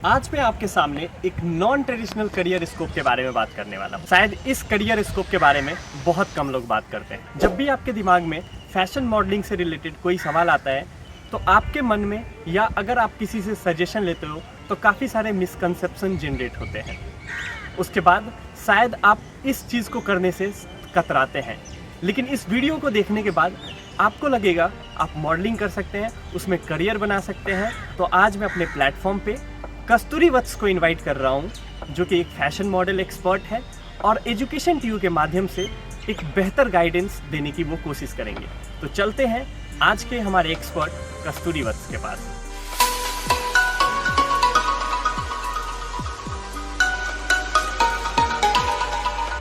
आज मैं आपके सामने एक नॉन ट्रेडिशनल करियर स्कोप के बारे में बात करने वाला हूँ। शायद इस करियर स्कोप के बारे में बहुत कम लोग बात करते हैं। जब भी आपके दिमाग में फैशन मॉडलिंग से रिलेटेड कोई सवाल आता है तो आपके मन में या अगर आप किसी से सजेशन लेते हो तो काफ़ी सारे मिसकंसेप्शन जनरेट होते हैं। उसके बाद शायद आप इस चीज़ को करने से कतराते हैं, लेकिन इस वीडियो को देखने के बाद आपको लगेगा आप मॉडलिंग कर सकते हैं, उसमें करियर बना सकते हैं। तो आज मैं अपने प्लेटफॉर्म पे कस्तूरी वत्स को इनवाइट कर रहा हूँ, जो कि एक फैशन मॉडल एक्सपर्ट है और एजुकेशन टीयू के माध्यम से एक बेहतर गाइडेंस देने की वो कोशिश करेंगे। तो चलते हैं आज के हमारे एक्सपर्ट कस्तूरी वत्स के पास।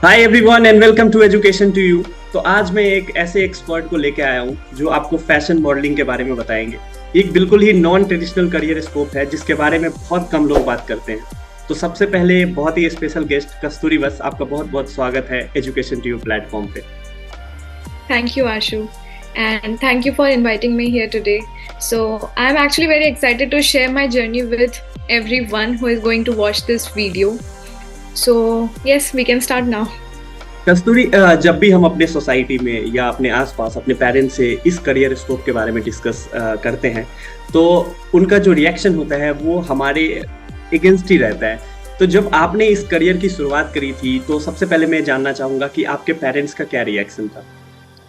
Hi everyone and welcome to education TU. तो आज मैं एक ऐसे एक्सपर्ट को लेके आया हूँ जो आपको फैशन मॉडलिंग के बारे में बताएंगे। एक बिल्कुल ही नॉन ट्रेडिशनल करियर स्कोप है जिसके बारे में बहुत कम लोग बात करते हैं। तो सबसे पहले बहुत ही स्पेशल गेस्ट कस्तूरी वत्स, आपका बहुत बहुत स्वागत है एजुकेशन टीयू प्लेटफॉर्म पे। Thank you, Ashu, and thank you for inviting me here today. So I'm actually very excited to share my journey with everyone who is going to watch this video. So yes, we can start now. कस्तूरी, जब भी हम अपने society में या अपने आसपास अपने parents से इस करियर स्कोप के बारे में डिस्कस करते हैं तो उनका जो रिएक्शन होता है वो हमारे अगेंस्ट ही रहता है। तो जब आपने इस करियर की शुरुआत करी थी तो सबसे पहले मैं जानना चाहूँगा कि आपके पेरेंट्स का क्या रिएक्शन था?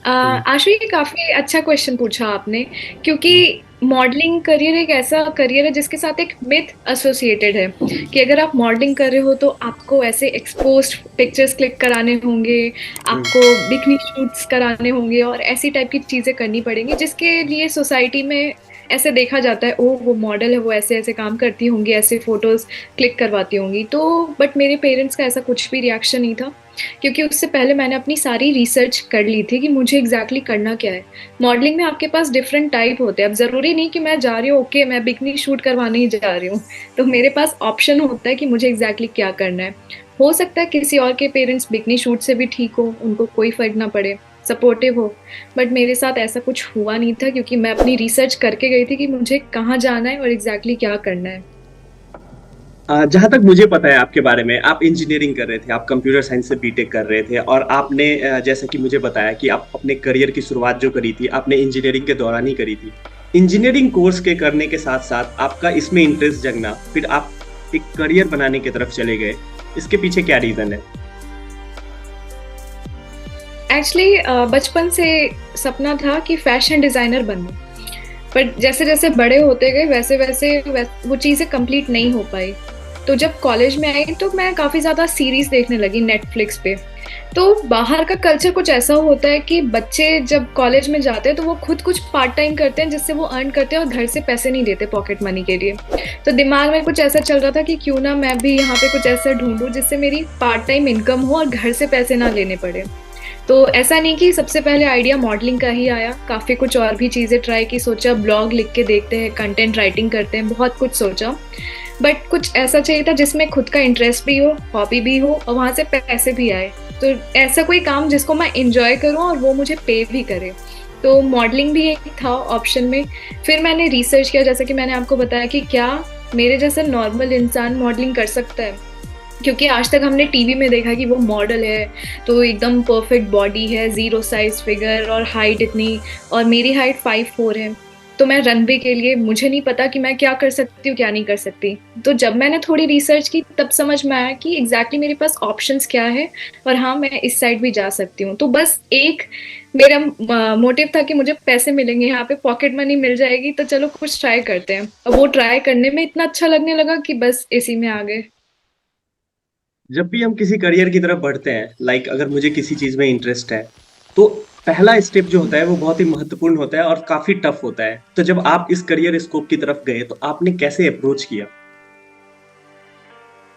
आशु, ये काफी अच्छा क्वेश्चन पूछा आपने, क्योंकि मॉडलिंग करियर एक ऐसा करियर है जिसके साथ एक मिथ एसोसिएटेड है कि अगर आप मॉडलिंग कर रहे हो तो आपको ऐसे एक्सपोज्ड पिक्चर्स क्लिक कराने होंगे, आपको बिकनी शूट्स कराने होंगे और ऐसी टाइप की चीज़ें करनी पड़ेंगी, जिसके लिए सोसाइटी में ऐसे देखा जाता है, ओह वो मॉडल है, वो ऐसे ऐसे काम करती होंगी, ऐसे फोटोज़ क्लिक करवाती होंगी। तो बट मेरे पेरेंट्स का ऐसा कुछ भी रिएक्शन नहीं था, क्योंकि उससे पहले मैंने अपनी सारी रिसर्च कर ली थी कि मुझे एग्जैक्टली करना क्या है। मॉडलिंग में आपके पास डिफरेंट टाइप होते हैं। अब ज़रूरी नहीं कि मैं जा रही हूँ, ओके मैं बिकनी शूट करवाने ही जा रही हूँ, तो मेरे पास ऑप्शन होता है कि मुझे एग्जैक्टली क्या करना है। हो सकता है किसी और के पेरेंट्स बिकनी शूट से भी ठीक हो, उनको कोई फ़र्क ना पड़े, सपोर्टिव हो, बट मेरे साथ ऐसा कुछ हुआ नहीं था, क्योंकि मैं अपनी रिसर्च करके गई थी कि मुझे कहाँ जाना है और एग्जैक्टली क्या करना है। जहाँ तक मुझे पता है आपके बारे में, आप इंजीनियरिंग कर रहे थे, आप कंप्यूटर साइंस से बीटेक कर रहे थे और आपने जैसा कि मुझे बताया कि आप अपने करियर की शुरुआत जो करी थी आपने इंजीनियरिंग के दौरान ही करी थी। इंजीनियरिंग कोर्स के करने के साथ साथ आपका इसमें इंटरेस्ट जगना, फिर आप एक करियर बनाने की तरफ चले गए, इसके पीछे क्या रीज़न है? एक्चुअली बचपन से सपना था कि फैशन डिज़ाइनर बनूं, पर जैसे जैसे बड़े होते गए वैसे वैसे वो चीज़ें कंप्लीट नहीं हो पाई। तो जब कॉलेज में आई तो मैं काफ़ी ज़्यादा सीरीज़ देखने लगी नेटफ्लिक्स पे। तो बाहर का कल्चर कुछ ऐसा होता है कि बच्चे जब कॉलेज में जाते हैं तो वो खुद कुछ पार्ट टाइम करते हैं जिससे वो अर्न करते हैं और घर से पैसे नहीं देते पॉकेट मनी के लिए। तो दिमाग में कुछ ऐसा चल रहा था कि क्यों ना मैं भी यहाँ पे कुछ ऐसा ढूंढूं जिससे मेरी पार्ट टाइम इनकम हो और घर से पैसे ना लेने पड़े। तो ऐसा नहीं कि सबसे पहले आइडिया मॉडलिंग का ही आया, काफ़ी कुछ और भी चीज़ें ट्राई की, सोचा ब्लॉग लिख के देखते हैं, कंटेंट राइटिंग करते हैं, बहुत कुछ सोचा, बट कुछ ऐसा चाहिए था जिसमें खुद का इंटरेस्ट भी हो, हॉबी भी हो और वहाँ से पैसे भी आए। तो ऐसा कोई काम जिसको मैं इंजॉय करूँ और वो मुझे पे भी करे। तो मॉडलिंग भी एक था ऑप्शन में। फिर मैंने रिसर्च किया, जैसा कि मैंने आपको बताया कि क्या मेरे जैसा नॉर्मल इंसान मॉडलिंग कर सकता है, क्योंकि आज तक हमने टीवी में देखा कि वो मॉडल है तो एकदम परफेक्ट बॉडी है, ज़ीरो साइज फिगर और हाइट इतनी, और मेरी हाइट 5'4" है। तो मैं रनवे के लिए, मुझे नहीं पता कि मैं क्या कर सकती हूँ क्या नहीं कर सकती। तो जब मैंने थोड़ी रिसर्च की तब समझ में आया कि एग्जैक्टली मेरे पास ऑप्शंस क्या है और हाँ मैं इस साइड भी जा सकती हूँ। तो बस एक मेरा मोटिव था कि मुझे पैसे मिलेंगे यहाँ पे, पॉकेट मनी मिल जाएगी, तो चलो कुछ ट्राई करते हैं। और वो ट्राई करने में इतना अच्छा लगने लगा कि बस इसी में आ गए। जब भी हम किसी करियर की तरफ बढ़ते हैं, लाइक अगर मुझे किसी चीज़ में इंटरेस्ट है तो पहला स्टेप जो होता है वो बहुत ही महत्वपूर्ण होता है और काफ़ी टफ होता है। तो जब आप इस करियर स्कोप की तरफ गए तो आपने कैसे अप्रोच किया?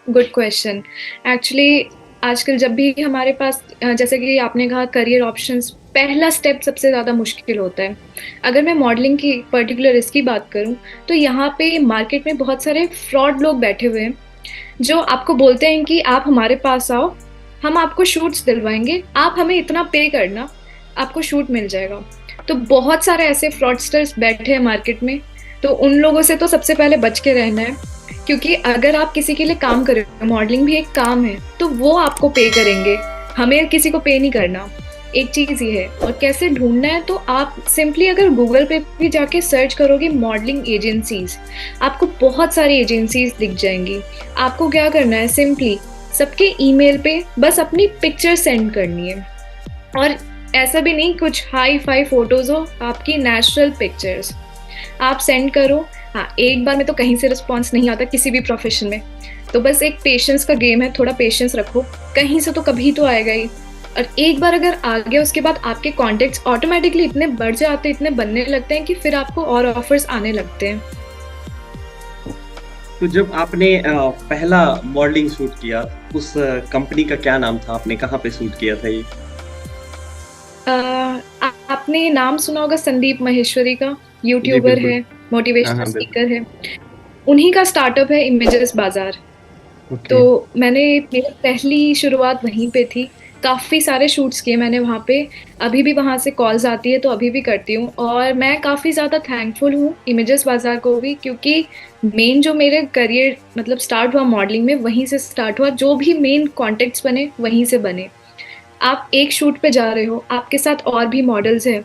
Good question. एक्चुअली आजकल जब भी हमारे पास जैसे कि आपने कहा करियर ऑप्शंस, पहला स्टेप सबसे ज़्यादा मुश्किल होता है। अगर मैं मॉडलिंग की पर्टिकुलर इसकी बात करूं तो यहाँ पे मार्केट में बहुत सारे फ्रॉड लोग बैठे हुए हैं जो आपको बोलते हैं कि आप हमारे पास आओ, हम आपको शूट्स दिलवाएंगे, आप हमें इतना पे करना, आपको शूट मिल जाएगा। तो बहुत सारे ऐसे फ्रॉडस्टर्स बैठे हैं मार्केट में, तो उन लोगों से तो सबसे पहले बच के रहना है। क्योंकि अगर आप किसी के लिए काम कर रहे हो, मॉडलिंग भी एक काम है, तो वो आपको पे करेंगे, हमें किसी को पे नहीं करना। एक चीज ये है। और कैसे ढूंढना है, तो आप सिंपली अगर गूगल पे भी जाके सर्च करोगे मॉडलिंग एजेंसीज, आपको बहुत सारी एजेंसीज दिख जाएंगी। आपको क्या करना है, सिंपली सबके ईमेल पे बस अपनी पिक्चर सेंड करनी है। और ऐसा भी नहीं कुछ हाई फाई फोटोज हो, आपकी नेचुरल पिक्चर्स आप सेंड करो। हाँ, एक बार में तो कहीं से रिस्पॉन्स नहीं आता किसी भी प्रोफेशन में, तो बस एक पेशेंस का गेम है, थोड़ा पेशेंस रखो, कहीं से तो कभी तो आएगा ही। और एक बार अगर आ गया, उसके बाद आपके कॉन्टेक्ट्स ऑटोमेटिकली इतने बढ़ जाते हैं, इतने बनने लगते हैं कि फिर आपको और ऑफर्स आने लगते हैं। तो जब आपने पहला मॉडलिंग शूट किया, उस कंपनी का क्या नाम था, आपने कहाँ पे शूट किया था ये? आपने नाम सुना होगा संदीप माहेश्वरी का, जी यूट्यूबर बिल्कुल। है, हाँ मोटिवेशनल हाँ बिल्कुल। स्पीकर है। उन्हीं का स्टार्टअप है इमेजेस बाजार। तो ओके। मेरी पहली शुरुआत वहीं पे थी। काफ़ी सारे शूट्स किए मैंने वहाँ पे। अभी भी वहाँ से कॉल्स आती है तो अभी भी करती हूँ, और मैं काफ़ी ज़्यादा थैंकफुल हूँ इमेजेस बाजार को भी, क्योंकि मेन जो मेरे करियर मतलब स्टार्ट हुआ मॉडलिंग में, वहीं से स्टार्ट हुआ। जो भी मेन कॉन्टेक्ट्स बने वहीं से बने। आप एक शूट पे जा रहे हो, आपके साथ और भी मॉडल्स हैं,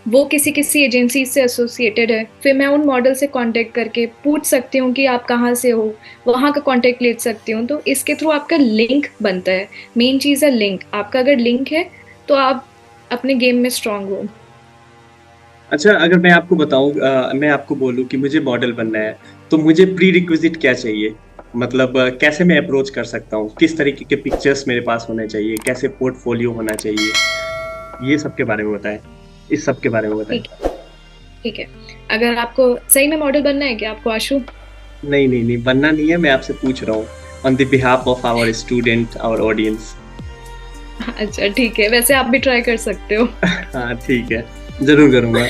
वो किसी किसी एजेंसी से एसोसिएटेड है, फिर मैं उन मॉडल से कांटेक्ट करके पूछ सकती हूँ कि आप कहाँ से हो, वहाँ का कांटेक्ट ले सकती हूँ। तो इसके थ्रू आपका लिंक बनता है। मेन चीज़ है लिंक। आपका अगर लिंक है तो आप अपने गेम में स्ट्रांग हो। अच्छा, अगर मैं आपको बताऊं, मैं आपको बोलूं कि मुझे मॉडल बनना है, तो मुझे प्री रिक्विजिट क्या चाहिए? मतलब कैसे मैं अप्रोच कर सकता हूँ, किस तरीके के पिक्चर्स मेरे पास होने चाहिए, कैसे पोर्टफोलियो होना चाहिए, ये सब के बारे में बताएं, इस सब के बारे में बताएं। ठीक है, ठीक है। अगर आपको सही में मॉडल बनना है क्या आपको, आशु? नहीं नहीं नहीं, बनना नहीं है, मैं आपसे पूछ रहा हूँ on the behalf of our student, our audience. अच्छा ठीक है, वैसे आप भी ट्राई कर सकते हो। हाँ ठीक है, जरूर करूँगा।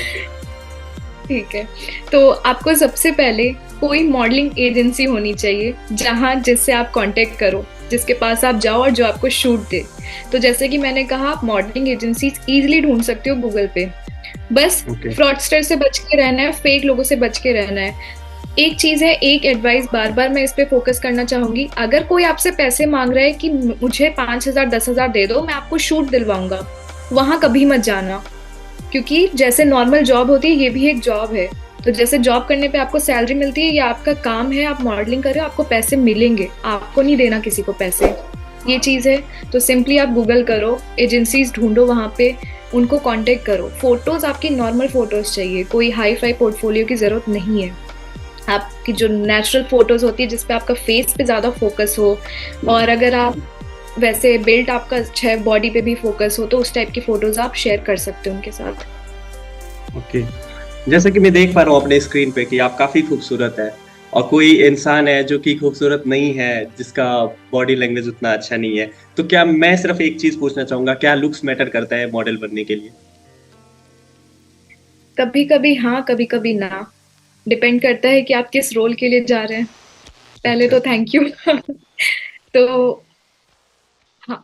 ठीक है। तो आपको सबसे पहले कोई मॉडलिंग एजेंसी होनी चाहिए जहाँ जिससे आप कांटेक्ट करो, जिसके पास आप जाओ और जो आपको शूट दे। तो जैसे कि मैंने कहा, आप मॉडलिंग एजेंसीज इजीली ढूंढ सकते हो गूगल पे। बस ओके। फ्रॉडस्टर से बच के रहना है, फेक लोगों से बच के रहना है। एक चीज है, एक एडवाइस बार बार मैं इस पे फोकस करना चाहूंगी। अगर कोई आपसे पैसे मांग रहा है कि मुझे 5,000 10,000 दे दो, मैं आपको शूट दिलवाऊंगा, वहां कभी मत जाना। क्योंकि जैसे नॉर्मल जॉब होती है, ये भी एक जॉब है। तो जैसे जॉब करने पे आपको सैलरी मिलती है, ये आपका काम है, आप मॉडलिंग कर रहे हो, आपको पैसे मिलेंगे, आपको नहीं देना किसी को पैसे। ये चीज़ है। तो सिंपली आप गूगल करो, एजेंसीज ढूंढो, वहाँ पे उनको कांटेक्ट करो। फोटोज आपकी नॉर्मल फोटोज चाहिए, कोई हाई फाई पोर्टफोलियो की जरूरत नहीं है। आपकी जो नेचुरल फोटोज होती है, जिसपे आपका फेस पे ज़्यादा फोकस हो, और अगर आप वैसे बिल्ड आपका अच्छा है, बॉडी पे भी फोकस हो, तो उस टाइप की फोटोज आप शेयर कर सकते हो उनके साथ। ओके। जैसे कि मैं देख पा रहा हूँ अपने स्क्रीन पे कि आप काफी खूबसूरत है, और कोई इंसान है जो कि खूबसूरत नहीं है, जिसका बॉडी लैंग्वेज उतना अच्छा नहीं है, तो क्या मैं सिर्फ एक चीज पूछना चाहूंगा, क्या लुक्स मैटर करता है मॉडल बनने के लिए? कभी कभी हाँ, कभी कभी ना। डिपेंड करता है कि आप किस रोल के लिए जा रहे हैं। पहले अच्छा। तो थैंक यू। तो हाँ,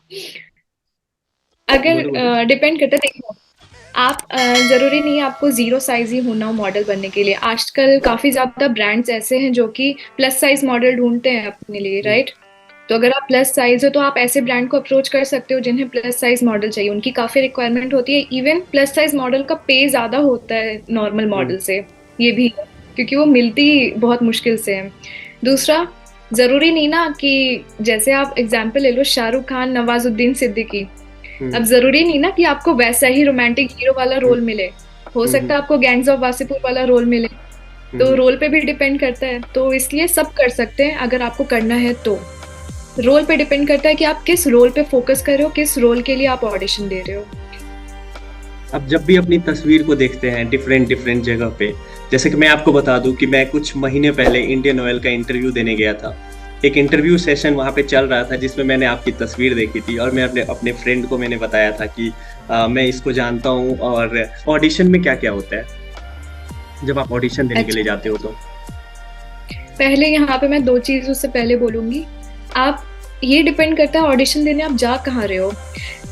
बोलो बोलो। अगर डिपेंड करता है, देखो, आप जरूरी नहीं है आपको जीरो साइज ही होना हो मॉडल बनने के लिए। आजकल काफी ज्यादा ब्रांड्स ऐसे हैं जो कि प्लस साइज मॉडल ढूंढते हैं अपने लिए, हम्म, राइट? तो अगर आप प्लस साइज हो तो आप ऐसे ब्रांड को अप्रोच कर सकते हो जिन्हें प्लस साइज मॉडल चाहिए। उनकी काफी रिक्वायरमेंट होती है। इवन प्लस साइज मॉडल का पे ज्यादा होता है नॉर्मल हम्म, मॉडल से, ये भी है, क्योंकि वो मिलती बहुत मुश्किल से है। दूसरा, जरूरी नहीं ना कि जैसे आप एग्जाम्पल ले लो शाहरुख खान, नवाजुद्दीन सिद्दीकी। अब हम्म, जरूरी नहीं ना कि आपको वैसा ही रोमांटिक हीरो वाला हम्म, रोल मिले। हो हम्म, सकता है आपको गैंग्स ऑफ वासेपुर वाला रोल मिले। तो हम्म। रोल पे भी डिपेंड करता है। तो इसलिए सब कर सकते हैं अगर आपको करना है तो। रोल पे डिपेंड करता है कि आप किस रोल पे फोकस कर रहे हो, किस रोल के लिए आप ऑडिशन दे रहे हो। अब जब भी अपनी तस्वीर को देखते हैं डिफरेंट डिफरेंट जगह पे, जैसे कि मैं आपको बता दूं कि मैं कुछ महीने पहले इंडियन ऑयल का इंटरव्यू देने गया था। एक इंटरव्यू सेशन वहाँ पे चल रहा था जिसमें मैंने आपकी तस्वीर देखी थी, और मैं अपने अपने फ्रेंड को मैंने बताया था कि मैं इसको जानता हूँ। और ऑडिशन में क्या क्या होता है जब आप ऑडिशन देने के लिए अच्छा, जाते हो तो? पहले यहाँ पे मैं दो चीजों से पहले बोलूंगी। आप ये डिपेंड करता है ऑडिशन देने आप जा कहाँ रहे हो।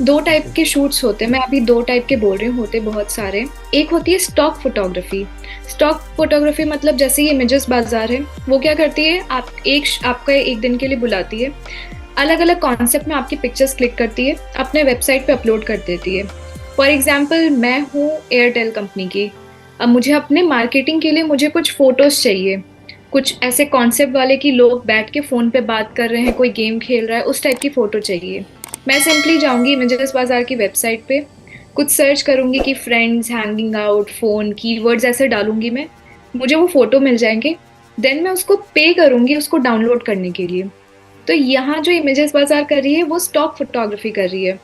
2 टाइप के शूट्स होते हैं, मैं अभी 2 टाइप के बोल रही हूँ, होते बहुत सारे। एक होती है स्टॉक फोटोग्राफी। स्टॉक फोटोग्राफी मतलब जैसे ये इमेजेस बाजार है, वो क्या करती है, आपका एक दिन के लिए बुलाती है, अलग अलग कॉन्सेप्ट में आपकी पिक्चर्स क्लिक करती है, अपने वेबसाइट पे अपलोड कर देती है। फॉर एग्जाम्पल मैं हूँ एयरटेल कंपनी की, अब मुझे अपने मार्केटिंग के लिए मुझे कुछ फ़ोटोज़ चाहिए, कुछ ऐसे कॉन्सेप्ट वाले कि लोग बैठ के फ़ोन पे बात कर रहे हैं, कोई गेम खेल रहा है, उस टाइप की फ़ोटो चाहिए। मैं सिंपली जाऊँगी इमेजेस बाज़ार की वेबसाइट पे, कुछ सर्च करूँगी कि friends, hanging out, phone, keywords ऐसे डालूँगी मैं, मुझे वो फ़ोटो मिल जाएँगे। देन मैं उसको पे करूँगी उसको डाउनलोड करने के लिए। तो यहाँ जो इमेजेस बाज़ार कर रही है वो स्टॉक फ़ोटोग्राफ़ी कर रही है।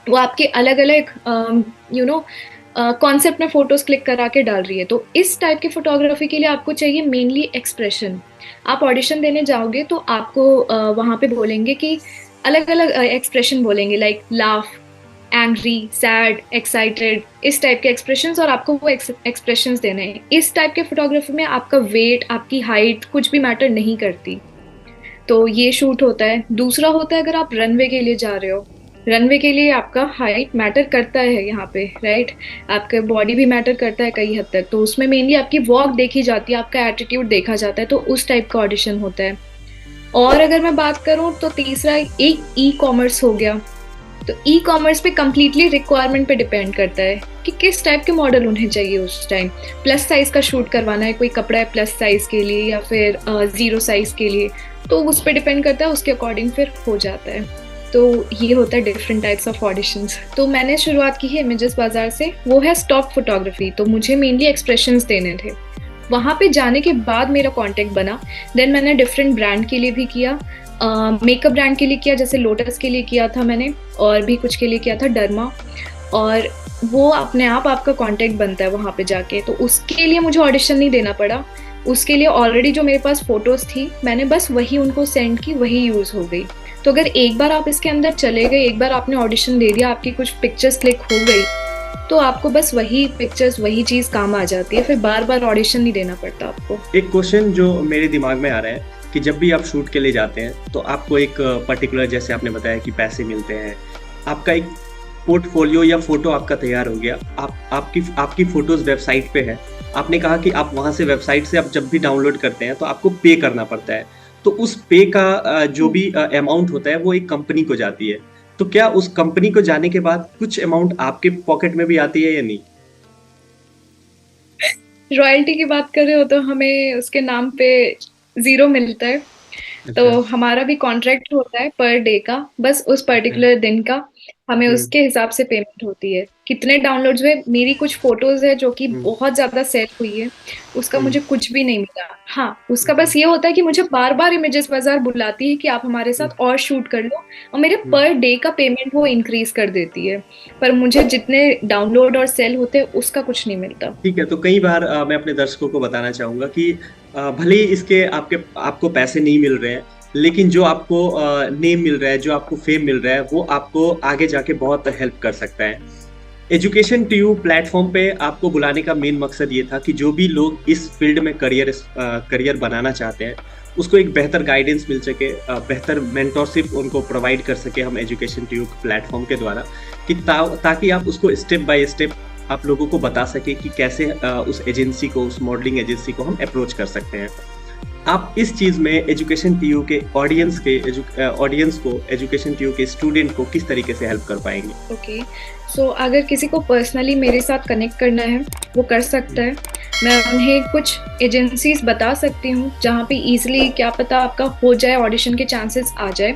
वो आपके अलग-अलग कॉन्सेप्ट में फ़ोटोज़ क्लिक करा के डाल रही है। तो इस टाइप की फ़ोटोग्राफ़ी के लिए आपको चाहिए मेनली एक्सप्रेशन। आप ऑडिशन देने जाओगे तो आपको वहाँ पे बोलेंगे कि अलग-अलग एक्सप्रेशन बोलेंगे, like laugh, angry, sad, excited, इस टाइप के एक्सप्रेशंस, और आपको वो एक्सप्रेशंस देने हैं। इस टाइप के फ़ोटोग्राफ़ी में आपका वेट, आपकी हाइट कुछ भी मैटर नहीं करती। तो ये शूट होता है। दूसरा होता है अगर आप रनवे के लिए जा रहे हो, रनवे के लिए आपका हाइट मैटर करता है यहाँ पे, राइट? आपका बॉडी भी मैटर करता है कई हद तक, तो उसमें मेनली आपकी वॉक देखी जाती है, आपका एटीट्यूड देखा जाता है, तो उस टाइप का ऑडिशन होता है। और अगर मैं बात करूँ तो तीसरा एक ई कॉमर्स हो गया। तो ई कॉमर्स पे कम्प्लीटली रिक्वायरमेंट पे डिपेंड करता है कि किस टाइप के मॉडल उन्हें चाहिए उस टाइम। प्लस साइज का शूट करवाना है, कोई कपड़ा है प्लस साइज के लिए या फिर 0 साइज के लिए, तो उस पर डिपेंड करता है, उसके अकॉर्डिंग फिर हो जाता है। तो ये होता है डिफरेंट टाइप्स ऑफ ऑडिशंस। तो मैंने शुरुआत की है इमेजेस बाजार से, वो है स्टॉक फोटोग्राफी। तो मुझे मेनली एक्सप्रेशंस देने थे। वहाँ पे जाने के बाद मेरा कॉन्टेक्ट बना। देन मैंने डिफरेंट ब्रांड के लिए भी किया, मेकअप ब्रांड के लिए किया, जैसे लोटस के लिए किया था मैंने, और भी कुछ के लिए किया था, डर्मा। और वो अपने आप आपका कॉन्टेक्ट बनता है वहाँ पे जाके। तो उसके लिए मुझे ऑडिशन नहीं देना पड़ा, उसके लिए ऑलरेडी जो मेरे पास फ़ोटोज़ थी मैंने बस वही उनको सेंड की, वही यूज़ हो गई। तो अगर एक बार आप इसके अंदर चले गए, एक बार आपने ऑडिशन दे दिया, आपकी कुछ पिक्चर्स क्लिक हो गई, तो आपको बस वही पिक्चर्स, वही चीज़ काम आ जाती है, फिर बार बार ऑडिशन नहीं देना पड़ता आपको। एक क्वेश्चन जो मेरे दिमाग में आ रहा है कि जब भी आप शूट के लिए जाते हैं तो आपको एक पर्टिकुलर, जैसे आपने बताया कि पैसे मिलते हैं, आपका एक पोर्टफोलियो या फोटो आपका तैयार हो गया, आपकी फोटोज वेबसाइट पे है, आपने कहा कि आप वहां से वेबसाइट से आप जब भी डाउनलोड करते हैं तो आपको पे करना पड़ता है, तो उस पे का जो भी अमाउंट होता है वो एक कंपनी को जाती है, तो क्या उस कंपनी को जाने के बाद कुछ अमाउंट आपके पॉकेट में भी आती है या नहीं? रॉयल्टी की बात कर रहे हो तो हमें उसके नाम पे 0 मिलता है। तो अच्छा। हमारा भी कॉन्ट्रैक्ट होता है पर डे का, बस उस पर्टिकुलर दिन का हमें हम्म। उसके हिसाब से पेमेंट होती है। कितने डाउनलोड्स हुए, मेरी कुछ फोटोज है जो कि हम्म। बहुत ज्यादा सेल हुई है, उसका हम्म। मुझे कुछ भी नहीं मिला। हाँ, उसका हम्म। बस ये होता है कि मुझे बार बार इमेजेस बाजार बुलाती है कि आप हमारे हम्म। साथ और शूट कर लो, और मेरे हम्म। पर डे का पेमेंट वो इंक्रीज कर देती है, पर मुझे जितने डाउनलोड और सेल होते हैं उसका कुछ नहीं मिलता। ठीक है, तो कई बार मैं अपने दर्शकों को बताना चाहूंगा कि भले ही इसके आपको पैसे नहीं मिल रहे हैं, लेकिन जो आपको नेम मिल रहा है, जो आपको फेम मिल रहा है, वो आपको आगे जाके बहुत हेल्प कर सकता है। एजुकेशन टू यू प्लेटफॉर्म पे आपको बुलाने का मेन मकसद ये था कि जो भी लोग इस फील्ड में करियर बनाना चाहते हैं, उसको एक बेहतर गाइडेंस मिल सके, बेहतर मेंटरशिप उनको प्रोवाइड कर सके हम एजुकेशन टू यू प्लेटफॉर्म के द्वारा, कि ताकि आप उसको स्टेप बाय स्टेप आप लोगों को बता सके कि कैसे उस एजेंसी को, उस मॉडलिंग एजेंसी को हम अप्रोच कर सकते हैं। आप इस चीज़ में एजुकेशन टीयू के ऑडियंस को, एजुकेशन टीयू के स्टूडेंट को किस तरीके से हेल्प कर पाएंगे? ओके, सो अगर किसी को पर्सनली मेरे साथ कनेक्ट करना है वो कर सकता है। मैं उन्हें कुछ एजेंसीज बता सकती हूँ जहाँ पे इजीली क्या पता आपका हो जाए, ऑडिशन के चांसेस आ जाए।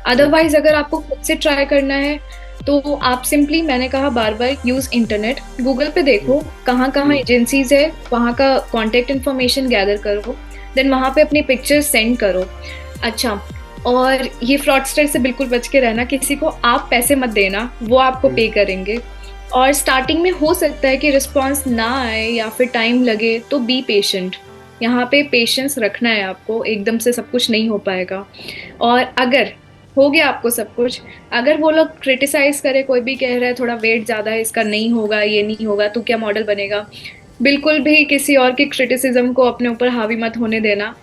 अदरवाइज अगर आपको खुद से ट्राई करना है तो आप सिंपली, मैंने कहा बार बार, यूज़ इंटरनेट। गूगल पे देखो कहाँ कहाँ एजेंसीज है, वहाँ का कॉन्टेक्ट इन्फॉर्मेशन गैदर करो, देन वहाँ पे अपनी पिक्चर्स सेंड करो। अच्छा, और ये फ्रॉडस्टर से बिल्कुल बच के रहना, किसी को आप पैसे मत देना, वो आपको पे करेंगे। और स्टार्टिंग में हो सकता है कि रिस्पॉन्स ना आए या फिर टाइम लगे, तो बी पेशेंट। यहाँ पे पेशेंस रखना है आपको, एकदम से सब कुछ नहीं हो पाएगा। और अगर हो गया आपको सब कुछ, अगर वो लोग क्रिटिसाइज करे, कोई भी कह रहा है थोड़ा वेट ज़्यादा है इसका, नहीं होगा, ये नहीं होगा, तो क्या मॉडल बनेगा, बिल्कुल भी किसी और की क्रिटिसिज्म को अपने ऊपर हावी मत होने देना,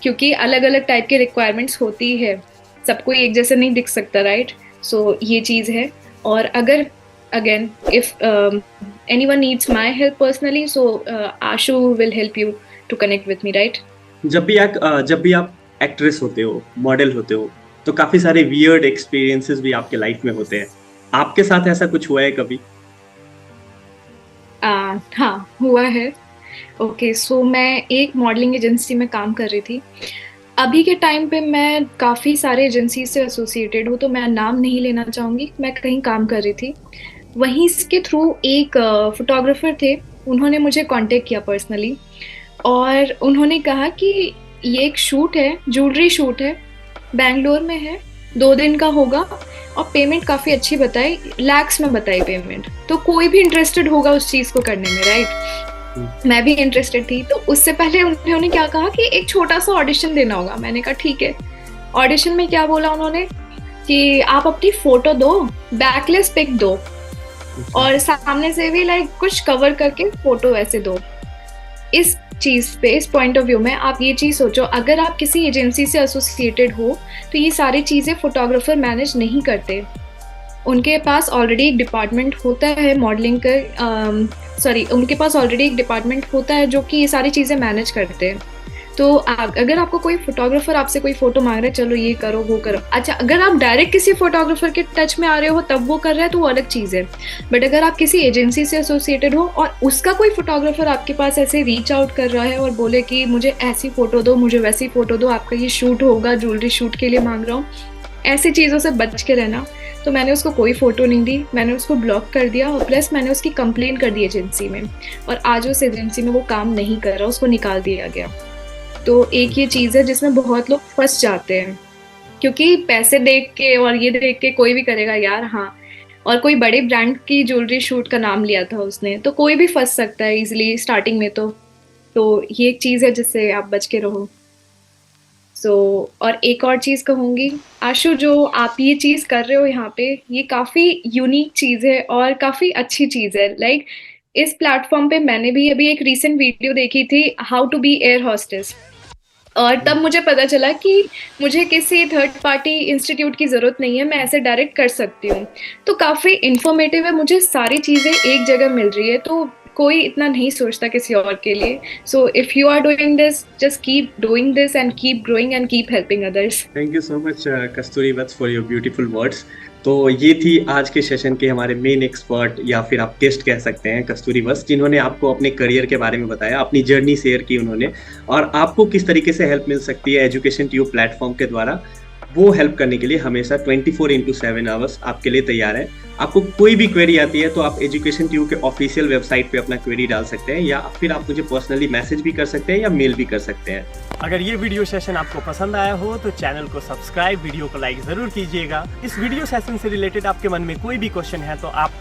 क्योंकि अलग अलग टाइप की रिक्वायरमेंट्स होती है। सबको एक जैसे नहीं दिख सकता, राइट? सो ये चीज़ है। और अगर again if anyone needs my help personally, so Ashu will help you to connect with me, right? जब भी आप एक्ट्रेस होते हो, मॉडल होते हो, तो काफी सारे वियर्ड एक्सपीरियंसेस भी आपके लाइफ में होते हैं। आपके साथ ऐसा कुछ हुआ है कभी? हाँ, हुआ है। ओके, सो मैं एक मॉडलिंग एजेंसी में काम कर रही थी। अभी के टाइम पे मैं काफ़ी सारे एजेंसी से एसोसिएटेड हूँ, तो मैं नाम नहीं लेना चाहूँगी। मैं कहीं काम कर रही थी, वहीं इसके थ्रू एक फोटोग्राफर थे, उन्होंने मुझे कांटेक्ट किया पर्सनली, और उन्होंने कहा कि ये एक शूट है, ज्वेलरी शूट है, बैंगलोर में है, 2 दिन का होगा, और पेमेंट काफ़ी अच्छी बताई, लैक्स में बताई पेमेंट। तो कोई भी इंटरेस्टेड होगा उस चीज़ को करने में, राइट? मैं भी इंटरेस्टेड थी। तो उससे पहले उन्होंने क्या कहा कि एक छोटा सा ऑडिशन देना होगा। मैंने कहा ठीक है। ऑडिशन में क्या बोला उन्होंने कि आप अपनी फोटो दो, बैकलेस पिक दो, और सामने से भी लाइक कुछ कवर करके फोटो ऐसे दो। इस चीज़ पे, इस पॉइंट ऑफ व्यू में आप ये चीज़ सोचो, अगर आप किसी एजेंसी से एसोसिएटेड हो तो ये सारी चीज़ें फोटोग्राफर मैनेज नहीं करते। उनके पास ऑलरेडी एक डिपार्टमेंट होता है मॉडलिंग का, उनके पास ऑलरेडी एक डिपार्टमेंट होता है जो कि ये सारी चीज़ें मैनेज करते हैं। तो अगर आपको कोई फोटोग्राफर आपसे कोई फोटो मांग रहा है, चलो ये करो वो करो, अच्छा अगर आप डायरेक्ट किसी फोटोग्राफर के टच में आ रहे हो तब वो कर रहा है तो वो अलग चीज़ है। बट अगर आप किसी एजेंसी से एसोसिएटेड हो और उसका कोई फोटोग्राफर आपके पास ऐसे रीच आउट कर रहा है और बोले कि मुझे ऐसी फ़ोटो दो, मुझे वैसी फ़ोटो दो, आपका ये शूट होगा, ज्वेलरी शूट के लिए मांग रहा हूँ, ऐसी चीज़ों से बच के रहना। तो मैंने उसको कोई फ़ोटो नहीं दी, मैंने उसको ब्लॉक कर दिया, और प्लस मैंने उसकी कंप्लेंट कर दी एजेंसी में, और आज उस एजेंसी में वो काम नहीं कर रहा, उसको निकाल दिया गया। तो एक ये चीज़ है जिसमें बहुत लोग फंस जाते हैं, क्योंकि पैसे देख के और ये देख के कोई भी करेगा यार, हाँ, और कोई बड़े ब्रांड की ज्वेलरी शूट का नाम लिया था उसने, तो कोई भी फंस सकता है इजीली स्टार्टिंग में। तो ये एक चीज़ है जिससे आप बच के रहो। और एक और चीज़ कहूँगी, आशु, जो आप ये चीज़ कर रहे हो यहाँ पे, ये काफ़ी यूनिक चीज़ है और काफ़ी अच्छी चीज़ है। लाइक इस प्लेटफॉर्म पे मैंने भी अभी एक रीसेंट वीडियो देखी थी, how to be air hostess, और तब मुझे पता चला कि मुझे किसी थर्ड पार्टी इंस्टीट्यूट की ज़रूरत नहीं है, मैं ऐसे डायरेक्ट कर सकती हूँ। तो काफ़ी इन्फॉर्मेटिव है, मुझे सारी चीज़ें एक जगह मिल रही है, तो कोई इतना नहीं सोचता किसी और के लिए। So if you are doing this, just keep doing this and keep growing and keep helping others. Thank you so much Kasturi Vats for your beautiful words. तो ये थी आज के सेशन के हमारे मेन एक्सपर्ट, या फिर आप गेस्ट कह सकते हैं, कस्तूरी वत्स, जिन्होंने आपको अपने करियर के बारे में बताया, अपनी जर्नी शेयर की उन्होंने, और आपको किस तरीके से हेल्प मिल सकती है एजुकेशन ट्यूब प्लेटफॉर्म के द्वारा। वो हेल्प करने के लिए हमेशा 24/7 आवर्स आपके लिए तैयार है। आपको कोई भी क्वेरी आती है तो आप एजुकेशन ट्यूब के ऑफिशियल वेबसाइट पे अपना क्वेरी डाल सकते हैं, या फिर आप मुझे पर्सनली मैसेज भी कर सकते हैं या मेल भी कर सकते हैं। अगर ये वीडियो सेशन आपको पसंद आया हो तो चैनल को सब्सक्राइब, वीडियो को लाइक ज़रूर कीजिएगा। इस वीडियो सेशन से रिलेटेड आपके मन में कोई भी क्वेश्चन है तो आप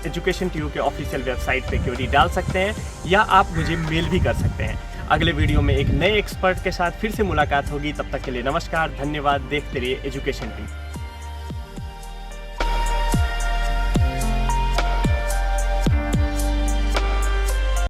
एजुकेशन ट्यूब के ऑफिशियल वेबसाइट पे क्वेरी डाल सकते हैं, या आप मुझे मेल भी कर सकते हैं। अगले वीडियो में एक नए एक्सपर्ट के साथ फिर से मुलाकात होगी। तब तक के लिए नमस्कार, धन्यवाद। देखते रहिए एजुकेशन ट्यूब।